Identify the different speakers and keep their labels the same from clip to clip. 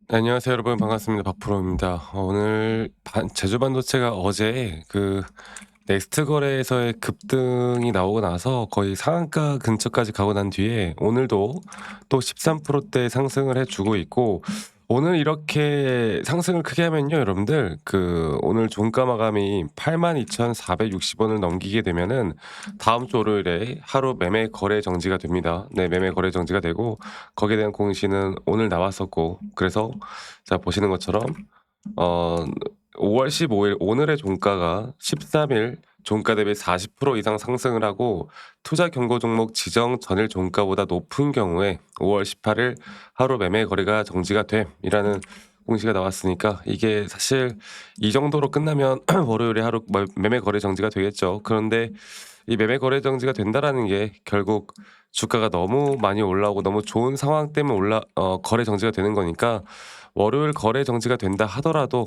Speaker 1: 네, 안녕하세요 여러분. 반갑습니다. 박프로입니다. 오늘 제주 반도체가 어제 넥스트 거래에서의 급등이 나오고 나서 거의 상한가 근처까지 가고 난 뒤에 오늘도 또 13%대 상승을 해주고 있고, 오늘 이렇게 상승을 크게 하면요 여러분들, 오늘 종가 마감이 82,460원을 넘기게 되면은 다음 주 월요일에 하루 매매 거래 정지가 됩니다. 네, 매매 거래 정지가 되고, 거기에 대한 공시는 오늘 나왔었고, 그래서 자 보시는 것처럼 어 5월 15일 오늘의 종가가 13일 종가 대비 40% 이상 상승을 하고, 투자 경고 종목 지정 전일 종가보다 높은 경우에 5월 18일 하루 매매 거래가 정지가 됨이라는 공시가 나왔으니까, 이게 사실 이 정도로 끝나면 월요일에 하루 매매 거래 정지가 되겠죠. 그런데 이 매매 거래 정지가 된다라는 게 결국 주가가 너무 많이 올라오고 너무 좋은 상황 때문에 거래 정지가 되는 거니까, 월요일 거래 정지가 된다 하더라도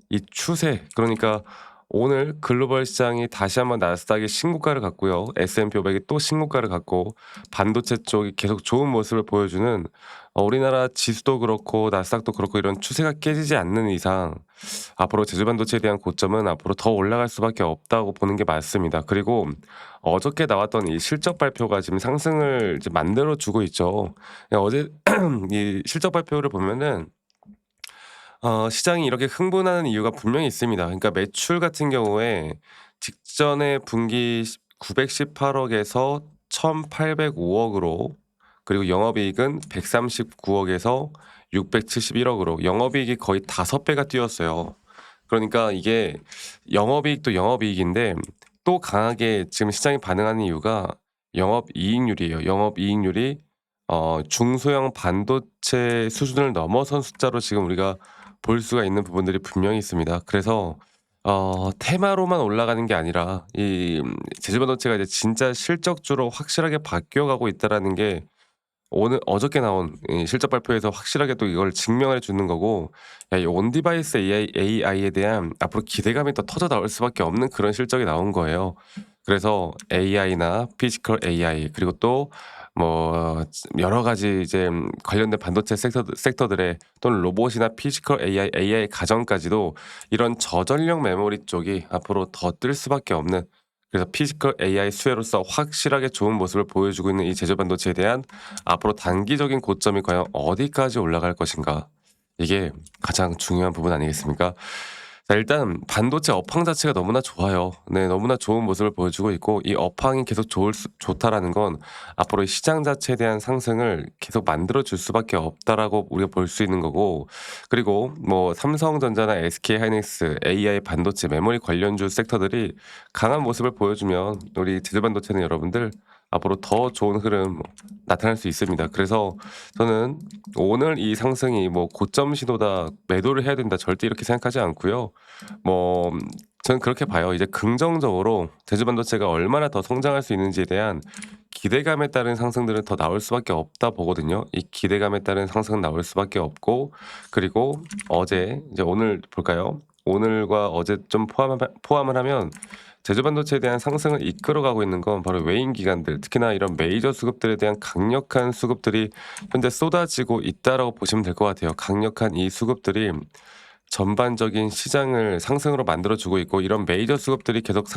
Speaker 1: 이 추세, 그러니까 오늘 글로벌 시장이 다시 한번 나스닥이 신고가를 갔고요. S&P 500이 또 신고가를 갔고, 반도체 쪽이 계속 좋은 모습을 보여주는, 우리나라 지수도 그렇고 나스닥도 그렇고 이런 추세가 깨지지 않는 이상 앞으로 제주 반도체에 대한 고점은 앞으로 더 올라갈 수밖에 없다고 보는 게 맞습니다. 그리고 어저께 나왔던 이 실적 발표가 지금 상승을 이제 만들어 주고 있죠. 어제 이 실적 발표를 보면은 시장이 이렇게 흥분하는 이유가 분명히 있습니다. 그러니까 매출 같은 경우에 직전에 분기 918억에서 1,805억으로, 그리고 영업이익은 139억에서 671억으로 영업이익이 거의 5배가 뛰었어요. 그러니까 이게 영업이익도 영업이익인데, 또 강하게 지금 시장이 반응하는 이유가 영업이익률이에요. 영업이익률이 중소형 반도체 수준을 넘어선 숫자로 지금 우리가 볼 수가 있는 부분들이 분명히 있습니다. 그래서 테마로만 올라가는 게 아니라 이 제주 반도체가 이제 진짜 실적주로 확실하게 바뀌어가고 있다라는 게 오늘 어저께 나온 이 실적 발표에서 확실하게 또 이걸 증명해 주는 거고, 야, 이 온디바이스 AI에 대한 앞으로 기대감이 더 터져 나올 수밖에 없는 그런 실적이 나온 거예요. 그래서 AI나 피지컬 AI, 그리고 또 뭐 여러 가지 이제 관련된 반도체 섹터들의, 또는 로봇이나 피지컬 AI 가정까지도 이런 저전력 메모리 쪽이 앞으로 더 뜰 수밖에 없는, 그래서 피지컬 AI 수혜로서 확실하게 좋은 모습을 보여주고 있는 이 제조 반도체에 대한 앞으로 단기적인 고점이 과연 어디까지 올라갈 것인가, 이게 가장 중요한 부분 아니겠습니까? 자, 일단 반도체 업황 자체가 너무나 좋아요. 네, 너무나 좋은 모습을 보여주고 있고, 이 업황이 계속 좋다라는 건 앞으로 이 시장 자체에 대한 상승을 계속 만들어 줄 수밖에 없다라고 우리가 볼 수 있는 거고, 그리고 뭐 삼성전자나 SK하이닉스, AI 반도체, 메모리 관련주 섹터들이 강한 모습을 보여주면 우리 제조 반도체는 여러분들 앞으로 더 좋은 흐름 나타날 수 있습니다. 그래서 저는 오늘 이 상승이 뭐 고점 시도다, 매도를 해야 된다, 절대 이렇게 생각하지 않고요. 뭐 저는 그렇게 봐요. 이제 긍정적으로 제주 반도체가 얼마나 더 성장할 수 있는지에 대한 기대감에 따른 상승들은 더 나올 수밖에 없다 보거든요. 이 기대감에 따른 상승은 나올 수밖에 없고, 그리고 어제 이제 오늘 볼까요? 오늘과 어제 좀 포함을 하면 제조 반도체에 대한 상승을 이끌어가고 있는 건 바로 외인 기관들, 특히나 이런 메이저 수급들에 대한 강력한 수급들이 현재 쏟아지고 있다라고 보시면 될 것 같아요. 강력한 이 수급들이 전반적인 시장을 상승으로 만들어주고 있고, 이런 메이저 수급들이 계속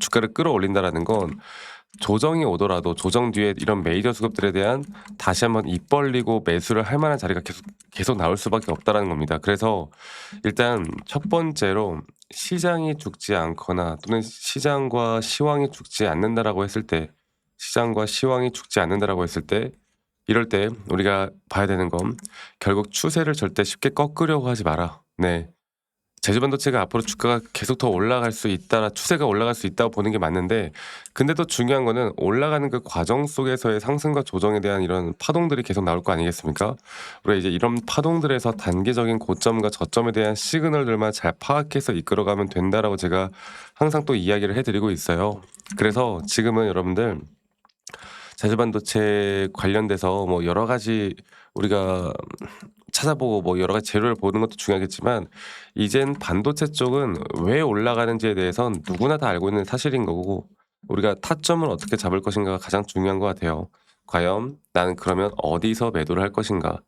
Speaker 1: 주가를 끌어올린다라는 건 조정이 오더라도 조정 뒤에 이런 메이저 수급들에 대한 다시 한번 입 벌리고 매수를 할 만한 자리가 계속 나올 수밖에 없다라는 겁니다. 그래서 일단 첫 번째로 시장이 죽지 않거나, 또는 시장과 시황이 죽지 않는다라고 했을 때, 시장과 시황이 죽지 않는다라고 했을 때, 이럴 때 우리가 봐야 되는 건 결국 추세를 절대 쉽게 꺾으려고 하지 마라. 네. 제주 반도체가 앞으로 주가가 계속 더 올라갈 수 있다, 추세가 올라갈 수 있다고 보는 게 맞는데, 근데 또 중요한 거는 올라가는 그 과정 속에서의 상승과 조정에 대한 이런 파동들이 계속 나올 거 아니겠습니까? 우리가 이제 이런 파동들에서 단기적인 고점과 저점에 대한 시그널들만 잘 파악해서 이끌어가면 된다라고 제가 항상 또 이야기를 해드리고 있어요. 그래서 지금은 여러분들 제주 반도체 관련돼서 뭐 여러 가지 우리가 찾아보고 뭐 여러 가지 재료를 보는 것도 중요하겠지만, 이젠 반도체 쪽은 왜 올라가는지에 대해선 누구나 다 알고 있는 사실인 거고, 우리가 타점을 어떻게 잡을 것인가가 가장 중요한 것 같아요. 과연 나는 그러면 어디서 매도를 할 것인가?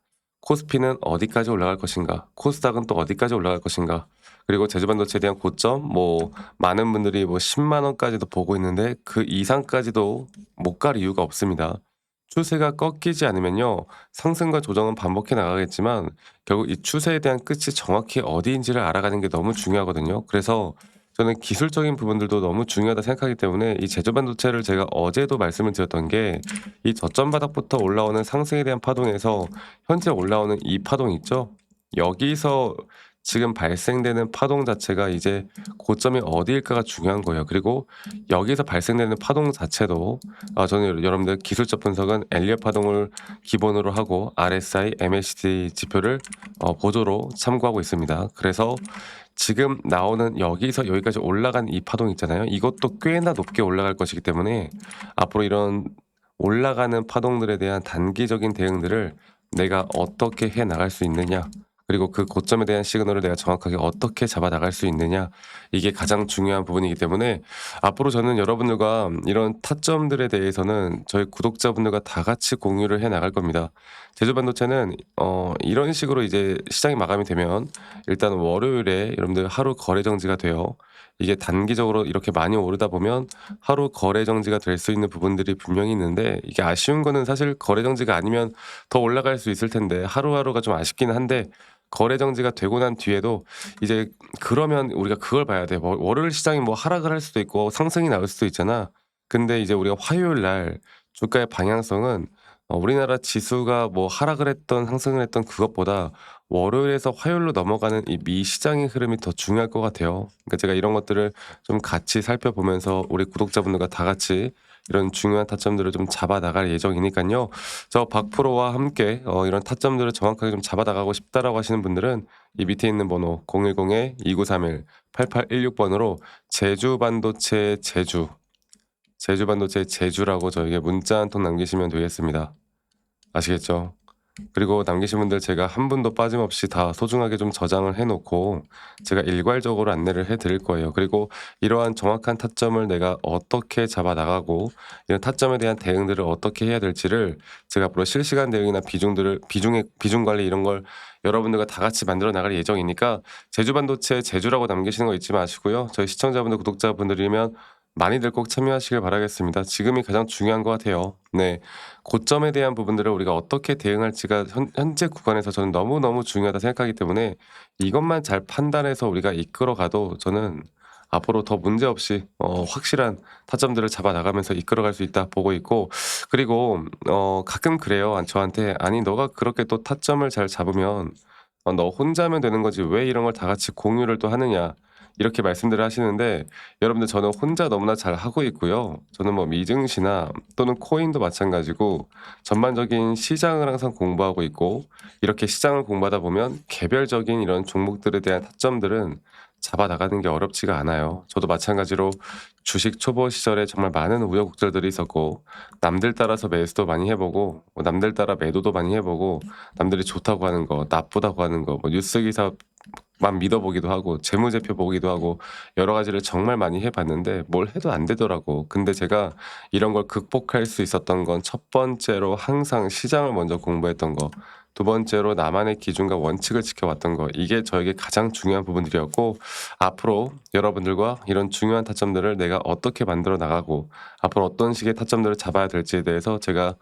Speaker 1: 코스피는 어디까지 올라갈 것인가? 코스닥은 또 어디까지 올라갈 것인가? 그리고 제주반도체에 대한 고점 뭐 많은 분들이 뭐 10만 원까지도 보고 있는데 그 이상까지도 못 갈 이유가 없습니다. 추세가 꺾이지 않으면요. 상승과 조정은 반복해 나가겠지만 결국 이 추세에 대한 끝이 정확히 어디인지를 알아가는 게 너무 중요하거든요. 그래서 저는 기술적인 부분들도 너무 중요하다 생각하기 때문에 이 제조반도체를 제가 어제도 말씀을 드렸던 게 이 저점 바닥부터 올라오는 상승에 대한 파동에서 현재 올라오는 이 파동 있죠? 여기서 지금 발생되는 파동 자체가 이제 고점이 어디일까가 중요한 거예요. 그리고 여기서 발생되는 파동 자체도 저는 여러분들 기술적 분석은 엘리엇 파동을 기본으로 하고 RSI, MACD 지표를 보조로 참고하고 있습니다. 그래서 지금 나오는 여기서 여기까지 올라간 이 파동 있잖아요. 이것도 꽤나 높게 올라갈 것이기 때문에 앞으로 이런 올라가는 파동들에 대한 단기적인 대응들을 내가 어떻게 해 나갈 수 있느냐, 그리고 그 고점에 대한 시그널을 내가 정확하게 어떻게 잡아 나갈 수 있느냐, 이게 가장 중요한 부분이기 때문에 앞으로 저는 여러분들과 이런 타점들에 대해서는 저희 구독자분들과 다 같이 공유를 해 나갈 겁니다. 제주반도체는 이런 식으로 이제 시장이 마감이 되면 일단 월요일에 여러분들 하루 거래 정지가 돼요. 이게 단기적으로 이렇게 많이 오르다 보면 하루 거래 정지가 될 수 있는 부분들이 분명히 있는데, 이게 아쉬운 거는 사실 거래 정지가 아니면 더 올라갈 수 있을 텐데 하루하루가 좀 아쉽기는 한데, 거래 정지가 되고 난 뒤에도 이제 그러면 우리가 그걸 봐야 돼. 뭐 월요일 시장이 뭐 하락을 할 수도 있고 상승이 나올 수도 있잖아. 근데 이제 우리가 화요일 날 주가의 방향성은 우리나라 지수가 뭐 하락을 했던 상승을 했던 그것보다 월요일에서 화요일로 넘어가는 이 미시장의 흐름이 더 중요할 것 같아요. 그러니까 제가 이런 것들을 좀 같이 살펴보면서 우리 구독자분들과 다 같이 이런 중요한 타점들을 좀 잡아 나갈 예정이니까요. 저 박프로와 함께 이런 타점들을 정확하게 좀 잡아 나가고 싶다라고 하시는 분들은 이 밑에 있는 번호 010-2931-8816번으로 제주반도체 제주반도체 제주라고 저에게 문자 한 통 남기시면 되겠습니다. 아시겠죠? 그리고 남기신 분들 제가 한 분도 빠짐없이 다 소중하게 좀 저장을 해 놓고 제가 일괄적으로 안내를 해 드릴 거예요. 그리고 이러한 정확한 타점을 내가 어떻게 잡아 나가고 이런 타점에 대한 대응들을 어떻게 해야 될지를 제가 앞으로 실시간 대응이나 비중 관리 이런 걸 여러분들과 다 같이 만들어 나갈 예정이니까 제주반도체 제주라고 남기시는 거 잊지 마시고요. 저희 시청자분들, 구독자분들이면 많이들 꼭 참여하시길 바라겠습니다. 지금이 가장 중요한 것 같아요. 네. 고점에 대한 부분들을 우리가 어떻게 대응할지가 현재 구간에서 저는 너무너무 중요하다 생각하기 때문에 이것만 잘 판단해서 우리가 이끌어 가도 저는 앞으로 더 문제없이 확실한 타점들을 잡아 나가면서 이끌어 갈 수 있다 보고 있고, 그리고 가끔 그래요. 저한테 "아니 너가 그렇게 또 타점을 잘 잡으면 너 혼자 하면 되는 거지 왜 이런 걸 다 같이 공유를 또 하느냐." 이렇게 말씀들을 하시는데, 여러분들 저는 혼자 너무나 잘하고 있고요. 저는 뭐 미증시나 또는 코인도 마찬가지고 전반적인 시장을 항상 공부하고 있고, 이렇게 시장을 공부하다 보면 개별적인 이런 종목들에 대한 타점들은 잡아 나가는 게 어렵지가 않아요. 저도 마찬가지로 주식 초보 시절에 정말 많은 우여곡절들이 있었고, 남들 따라서 매수도 많이 해 보고 뭐 남들 따라 매도도 많이 해 보고, 남들이 좋다고 하는 거, 나쁘다고 하는 거, 뭐 뉴스 기사 만 믿어보기도 하고 재무제표 보기도 하고 여러 가지를 정말 많이 해 봤는데 뭘 해도 안 되더라고. 근데 제가 이런 걸 극복할 수 있었던 건 첫 번째로 항상 시장을 먼저 공부했던 거, 두 번째로 나만의 기준과 원칙을 지켜왔던 거, 이게 저에게 가장 중요한 부분들이었고, 앞으로 여러분들과 이런 중요한 타점들을 내가 어떻게 만들어 나가고 앞으로 어떤 식의 타점들을 잡아야 될지에 대해서 제가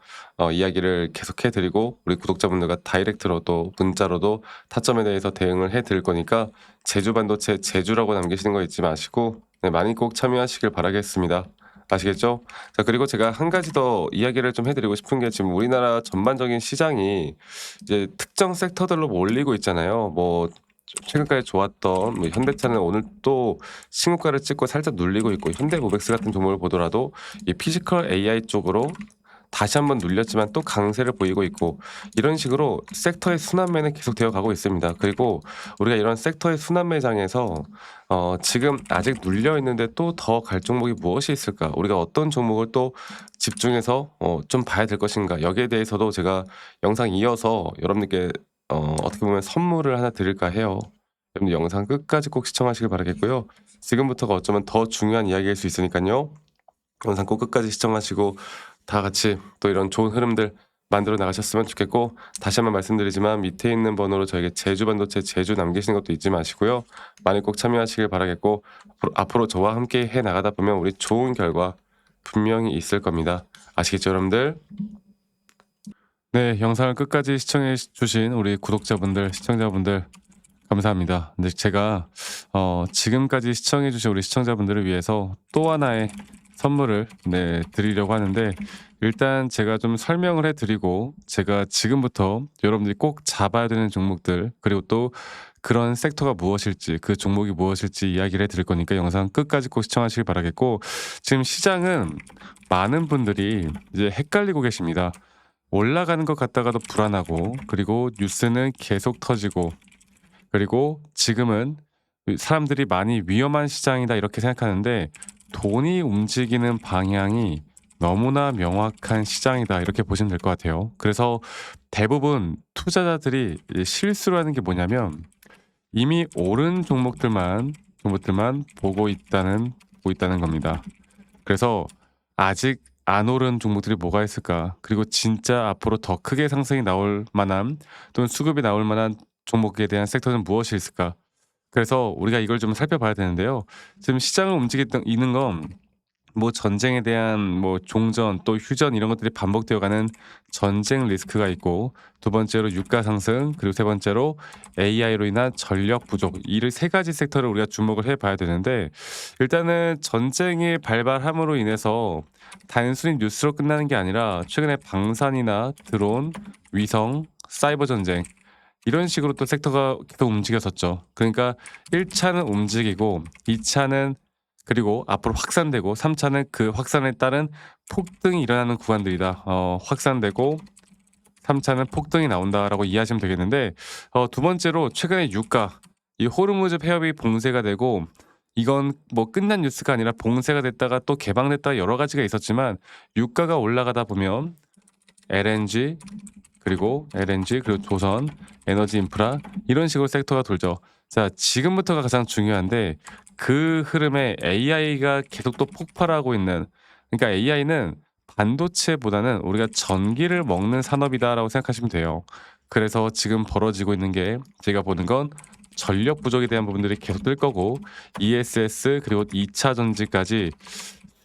Speaker 1: 이야기를 계속해 드리고, 우리 구독자분들과 다이렉트로도 문자로도 타점에 대해서 대응을 해 드릴 거니까 제주반도체 제주라고 남기시는 거 잊지 마시고 네, 많이 꼭 참여하시길 바라겠습니다. 아시겠죠? 자, 그리고 제가 한 가지 더 이야기를 좀 해 드리고 싶은 게, 지금 우리나라 전반적인 시장이 이제 특정 섹터들로 몰리고 있잖아요. 뭐 최근까지 좋았던 뭐 현대차는 오늘 또 신고가를 찍고 살짝 눌리고 있고, 현대모백스 같은 종목을 보더라도 이 피지컬 AI 쪽으로 다시 한번 눌렸지만 또 강세를 보이고 있고, 이런 식으로 섹터의 순환매는 계속되어 가고 있습니다. 그리고 우리가 이런 섹터의 순환매장에서 지금 아직 눌려 있는데 또 더 갈 종목이 무엇이 있을까? 우리가 어떤 종목을 또 집중해서 좀 봐야 될 것인가? 여기에 대해서도 제가 영상 이어서 여러분들께 어떻게 보면 선물을 하나 드릴까 해요. 여러분들 영상 끝까지 꼭 시청하시길 바라겠고요. 지금부터가 어쩌면 더 중요한 이야기일 수 있으니까요. 영상 꼭 끝까지 시청하시고 다 같이 또 이런 좋은 흐름들 만들어 나가셨으면 좋겠고, 다시 한번 말씀드리지만 밑에 있는 번호로 저에게 제주 반도체 제주 남기시는 것도 잊지 마시고요. 많이 꼭 참여하시길 바라겠고, 앞으로 저와 함께 해 나가다 보면 우리 좋은 결과 분명히 있을 겁니다. 아시겠죠, 여러분들? 네, 영상을 끝까지 시청해 주신 우리 구독자분들, 시청자분들 감사합니다. 근데 제가 지금까지 시청해 주신 우리 시청자분들을 위해서 또 하나의 선물을 드리려고 하는데, 일단 제가 좀 설명을 해 드리고, 제가 지금부터 여러분들이 꼭 잡아야 되는 종목들, 그리고 또 그런 섹터가 무엇일지, 그 종목이 무엇일지 이야기를 해 드릴 거니까 영상 끝까지 꼭 시청하시길 바라겠고, 지금 시장은 많은 분들이 이제 헷갈리고 계십니다. 올라가는 것 같다가도 불안하고, 그리고 뉴스는 계속 터지고, 그리고 지금은 사람들이 많이 위험한 시장이다 이렇게 생각하는데, 돈이 움직이는 방향이 너무나 명확한 시장이다 이렇게 보시면 될 것 같아요. 그래서 대부분 투자자들이 실수를 하는 게 뭐냐면, 이미 오른 종목들만 보고 있다는 겁니다. 그래서 아직 안 오른 종목들이 뭐가 있을까? 그리고 진짜 앞으로 더 크게 상승이 나올 만한, 또는 수급이 나올 만한 종목에 대한 섹터는 무엇이 있을까? 그래서 우리가 이걸 좀 살펴봐야 되는데요. 지금 시장을 움직이는 있는 건, 뭐 전쟁에 대한 뭐 종전 또 휴전 이런 것들이 반복되어 가는 전쟁 리스크가 있고, 두 번째로 유가 상승, 그리고 세 번째로 AI로 인한 전력 부족, 이 세 가지 섹터를 우리가 주목을 해 봐야 되는데, 일단은 전쟁이 발발함으로 인해서 단순히 뉴스로 끝나는 게 아니라 최근에 방산이나 드론, 위성, 사이버 전쟁 이런 식으로 또 섹터가 계속 움직였었죠. 그러니까 1차는 움직이고, 2차는 그리고 앞으로 확산되고, 3차는 그 확산에 따른 폭등이 일어나는 구간들이다. 확산되고 3차는 폭등이 나온다라고 이해하시면 되겠는데, 두 번째로 최근에 유가, 이 호르무즈 폐업이 봉쇄가 되고, 이건 뭐 끝난 뉴스가 아니라 봉쇄가 됐다가 또 개방됐다가 여러 가지가 있었지만, 유가가 올라가다 보면 LNG 그리고 조선, 에너지 인프라 이런 식으로 섹터가 돌죠. 자, 지금부터가 가장 중요한데, 그 흐름에 AI가 계속 또 폭발하고 있는, 그러니까 AI는 반도체보다는 우리가 전기를 먹는 산업이다라고 생각하시면 돼요. 그래서 지금 벌어지고 있는 게, 제가 보는 건 전력 부족에 대한 부분들이 계속 뜰 거고, ESS 그리고 2차 전지까지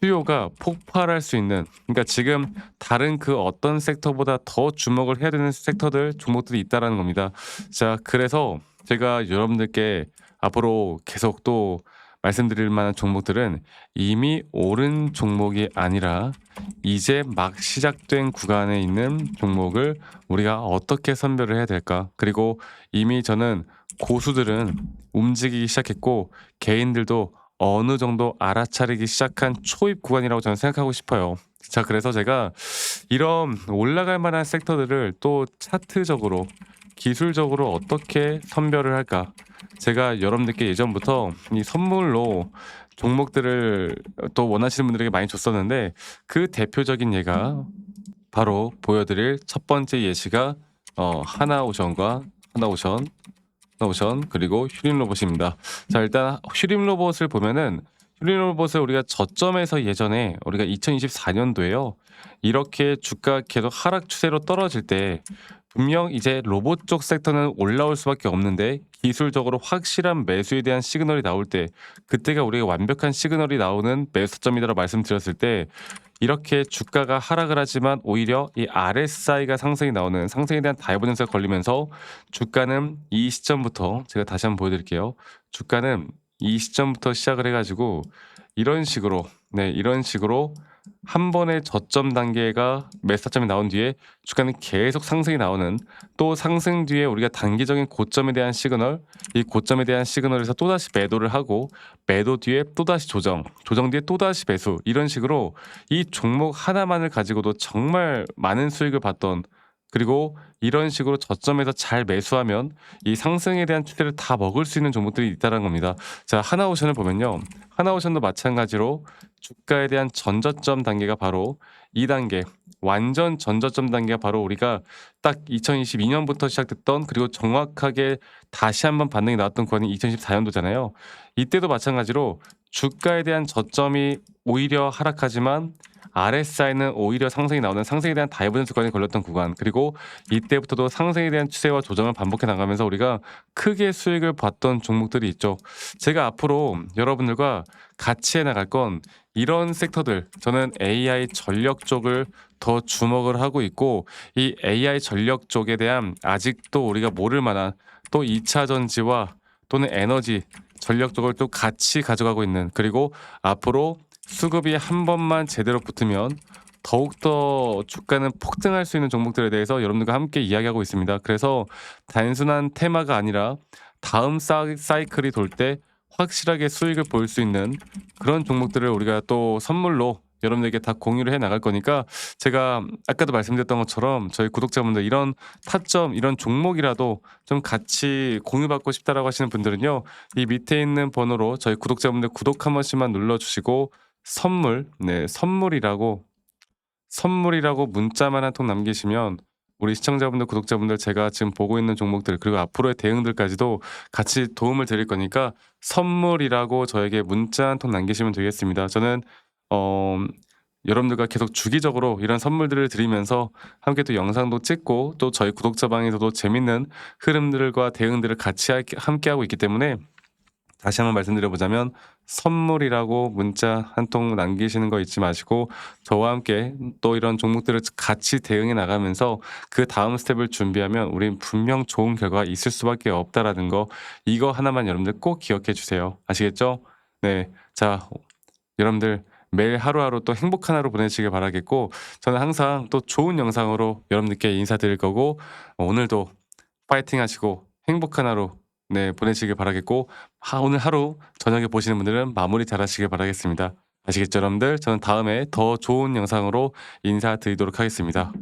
Speaker 1: 수요가 폭발할 수 있는, 그러니까 지금 다른 그 어떤 섹터보다 더 주목을 해야 되는 섹터들, 종목들이 있다라는 겁니다. 자, 그래서 제가 여러분들께 앞으로 계속 또 말씀드릴 만한 종목들은, 이미 오른 종목이 아니라 이제 막 시작된 구간에 있는 종목을 우리가 어떻게 선별을 해야 될까? 그리고 이미 저는 고수들은 움직이기 시작했고, 개인들도 어느 정도 알아차리기 시작한 초입 구간이라고 저는 생각하고 싶어요. 자, 그래서 제가 이런 올라갈 만한 섹터들을 또 차트적으로, 기술적으로 어떻게 선별을 할까? 제가 여러분들께 예전부터 이 선물로 종목들을 또 원하시는 분들에게 많이 줬었는데, 그 대표적인 예가 바로 보여드릴 첫 번째 예시가 하나오션과 하나오션 그리고 휴림 로봇입니다. 자, 일단 휴림 로봇을 보면은, 휴림 로봇을 우리가 저점에서 예전에 우리가 2024년도에요. 이렇게 주가 계속 하락 추세로 떨어질 때, 분명 이제 로봇 쪽 섹터는 올라올 수밖에 없는데, 기술적으로 확실한 매수에 대한 시그널이 나올 때, 그때가 우리가 완벽한 시그널이 나오는 매수점이라고 말씀드렸을 때, 이렇게 주가가 하락을 하지만 오히려 이 RSI가 상승이 나오는, 상승에 대한 다이버전스가 걸리면서 주가는 이 시점부터, 제가 다시 한번 보여드릴게요. 주가는 이 시점부터 시작을 해가지고 이런 식으로, 이런 식으로 한 번의 저점 단계가 매수점이 나온 뒤에 주가는 계속 상승이 나오는, 또 상승 뒤에 우리가 단기적인 고점에 대한 시그널, 이 고점에 대한 시그널에서 또다시 매도를 하고, 매도 뒤에 또다시 조정 뒤에 또다시 매수, 이런 식으로 이 종목 하나만을 가지고도 정말 많은 수익을 봤던, 그리고 이런 식으로 저점에서 잘 매수하면 이 상승에 대한 추세를 다 먹을 수 있는 종목들이 있다는 겁니다. 자, 하나오션을 보면요. 하나오션도 마찬가지로 주가에 대한 전저점 단계가 바로 2단계, 완전 전저점 단계가 바로 우리가 딱 2022년부터 시작됐던, 그리고 정확하게 다시 한번 반등이 나왔던 구간이 2014년도잖아요. 이때도 마찬가지로 주가에 대한 저점이 오히려 하락하지만 RSI는 오히려 상승이 나오는 상승에 대한 다이버전스 구간이 걸렸던 구간, 그리고 이때부터도 상승에 대한 추세와 조정을 반복해 나가면서 우리가 크게 수익을 봤던 종목들이 있죠. 제가 앞으로 여러분들과 같이 해 나갈 건 이런 섹터들, 저는 AI 전력 쪽을 더 주목을 하고 있고, 이 AI 전력 쪽에 대한 아직도 우리가 모를 만한 또 2차 전지와 또는 에너지 전력 쪽을 또 같이 가져가고 있는, 그리고 앞으로 수급이 한 번만 제대로 붙으면 더욱더 주가는 폭등할 수 있는 종목들에 대해서 여러분들과 함께 이야기하고 있습니다. 그래서 단순한 테마가 아니라 다음 사이클이 돌 때 확실하게 수익을 볼 수 있는 그런 종목들을 우리가 또 선물로 여러분들에게 다 공유를 해 나갈 거니까, 제가 아까도 말씀드렸던 것처럼 저희 구독자분들 이런 타점, 이런 종목이라도 좀 같이 공유받고 싶다라고 하시는 분들은요, 이 밑에 있는 번호로 저희 구독자분들 구독 한 번씩만 눌러주시고 선물, 네, 선물이라고 문자만 한 통 남기시면 우리 시청자분들, 구독자분들, 제가 지금 보고 있는 종목들 그리고 앞으로의 대응들까지도 같이 도움을 드릴 거니까 선물이라고 저에게 문자 한 통 남기시면 되겠습니다. 저는 어 여러분들과 계속 주기적으로 이런 선물들을 드리면서 함께 또 영상도 찍고 또 저희 구독자 방에서도 재밌는 흐름들과 대응들을 같이 함께하고 있기 때문에, 다시 한번 말씀드려보자면 선물이라고 문자 한 통 남기시는 거 잊지 마시고 저와 함께 또 이런 종목들을 같이 대응해 나가면서 그 다음 스텝을 준비하면 우린 분명 좋은 결과가 있을 수밖에 없다라는 거, 이거 하나만 여러분들 꼭 기억해 주세요. 아시겠죠? 네. 자, 여러분들 매일 하루하루 또 행복한 하루 보내시길 바라겠고, 저는 항상 또 좋은 영상으로 여러분들께 인사드릴 거고, 오늘도 파이팅 하시고 행복한 하루, 네, 보내시길 바라겠고, 오늘 하루 저녁에 보시는 분들은 마무리 잘 하시길 바라겠습니다. 아시겠죠, 여러분들? 저는 다음에 더 좋은 영상으로 인사드리도록 하겠습니다.